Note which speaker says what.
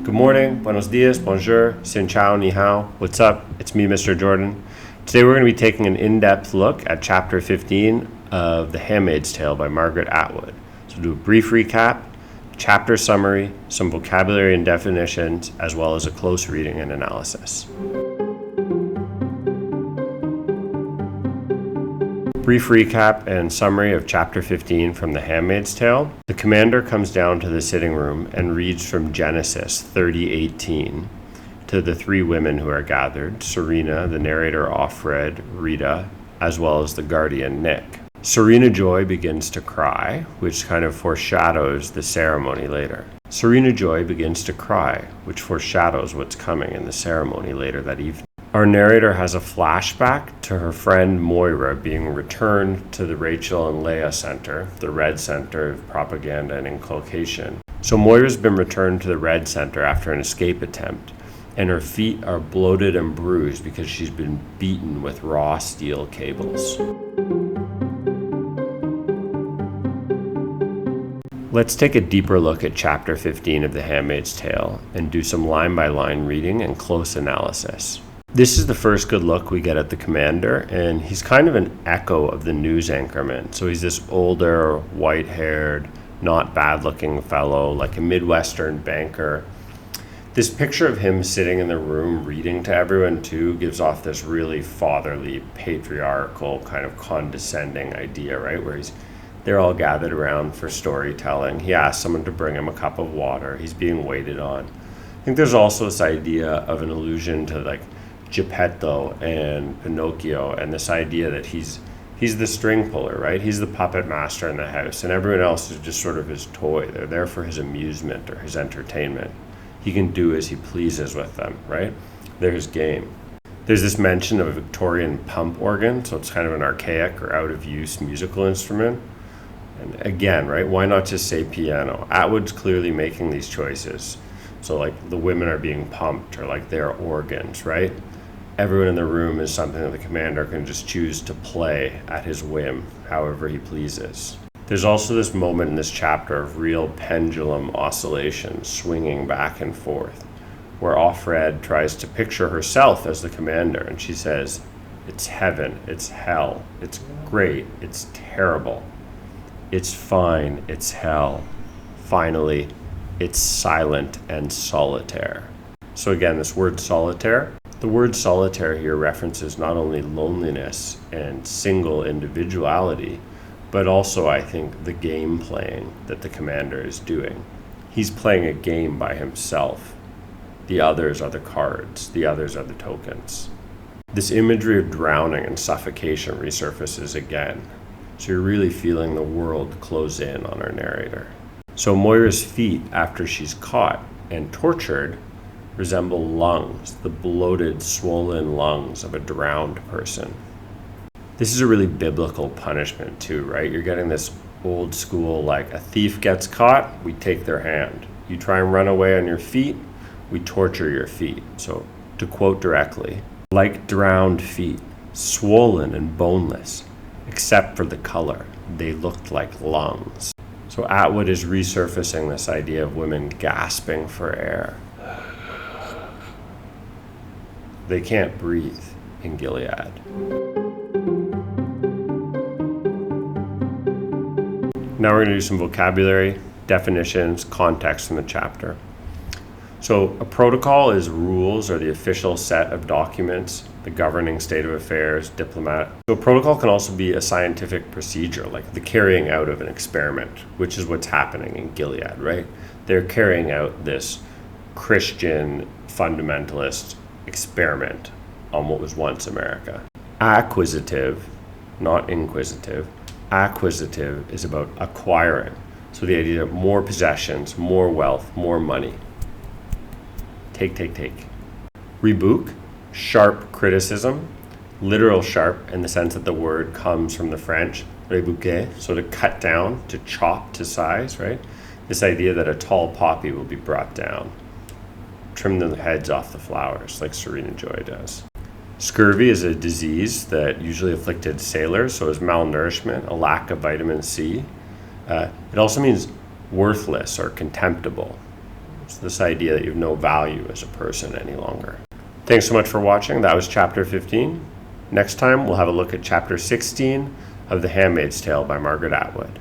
Speaker 1: Good morning, buenos dias, bonjour, xin chao, ni hao. What's up? It's me, Mr. Jordan. Today we're going to be taking an in-depth look at Chapter 15 of The Handmaid's Tale by Margaret Atwood. So do a brief recap, chapter summary, some vocabulary and definitions, as well as a close reading and analysis. Brief recap and summary of Chapter 15 from The Handmaid's Tale. The commander comes down to the sitting room and reads from Genesis 30:18 to the three women who are gathered, Serena, the narrator Offred, Rita, as well as the guardian Nick. Serena Joy begins to cry, which kind of foreshadows the ceremony later. Serena Joy begins to cry, which foreshadows what's coming in the ceremony later that evening. Our narrator has a flashback to her friend Moira being returned to the Rachel and Leah Center, the Red Center of Propaganda and Inculcation. So Moira's been returned to the Red Center after an escape attempt, and her feet are bloated and bruised because she's been beaten with raw steel cables. Let's take a deeper look at Chapter 15 of The Handmaid's Tale and do some line-by-line reading and close analysis. This is the first good look we get at the commander, and he's kind of an echo of the news anchorman. So he's this older, white-haired, not bad-looking fellow, like a Midwestern banker. This picture of him sitting in the room reading to everyone too gives off this really fatherly, patriarchal, kind of condescending idea, right? Where they're all gathered around for storytelling. He asks someone to bring him a cup of water. He's being waited on. I think there's also this idea of an allusion to like Geppetto and Pinocchio, and this idea that he's the string puller, right? He's the puppet master in the house, and everyone else is just sort of his toy. They're there for his amusement or his entertainment. He can do as he pleases with them, right? They're his game. There's this mention of a Victorian pump organ, so it's kind of an archaic or out-of-use musical instrument. And again, right, why not just say piano? Atwood's clearly making these choices. So like the women are being pumped, or like they're organs, right? Everyone in the room is something that the commander can just choose to play at his whim, however he pleases. There's also this moment in this chapter of real pendulum oscillation, swinging back and forth, where Offred tries to picture herself as the commander, and she says, it's heaven, it's hell, it's great, it's terrible, it's fine, it's hell. Finally, it's silent and solitaire. So again, this word solitaire, the word solitaire here references not only loneliness and single individuality, but also, I think, the game playing that the commander is doing. He's playing a game by himself. The others are the cards. The others are the tokens. This imagery of drowning and suffocation resurfaces again. So you're really feeling the world close in on our narrator. So Moira's feet, after she's caught and tortured, resemble lungs, the bloated, swollen lungs of a drowned person. This is a really biblical punishment too, right? You're getting this old school, like a thief gets caught, we take their hand. You try and run away on your feet, we torture your feet. So to quote directly, like drowned feet, swollen and boneless, except for the color, they looked like lungs. So Atwood is resurfacing this idea of women gasping for air. They can't breathe in Gilead. Now we're going to do some vocabulary, definitions, context from the chapter. So a protocol is rules or the official set of documents, the governing state of affairs, diplomat. So a protocol can also be a scientific procedure, like the carrying out of an experiment, which is what's happening in Gilead, right? They're carrying out this Christian fundamentalist experiment on what was once America. Acquisitive, not inquisitive. Acquisitive is about acquiring. So the idea of more possessions, more wealth, more money. Take. Rebuke, sharp criticism, literal sharp in the sense that the word comes from the French, rebouquer, so to cut down, to chop to size, right? This idea that a tall poppy will be brought down. Trim the heads off the flowers, like Serena Joy does. Scurvy is a disease that usually afflicted sailors, so is malnourishment, a lack of vitamin C. It also means worthless or contemptible. It's this idea that you have no value as a person any longer. Thanks so much for watching. That was chapter 15. Next time, we'll have a look at chapter 16 of The Handmaid's Tale by Margaret Atwood.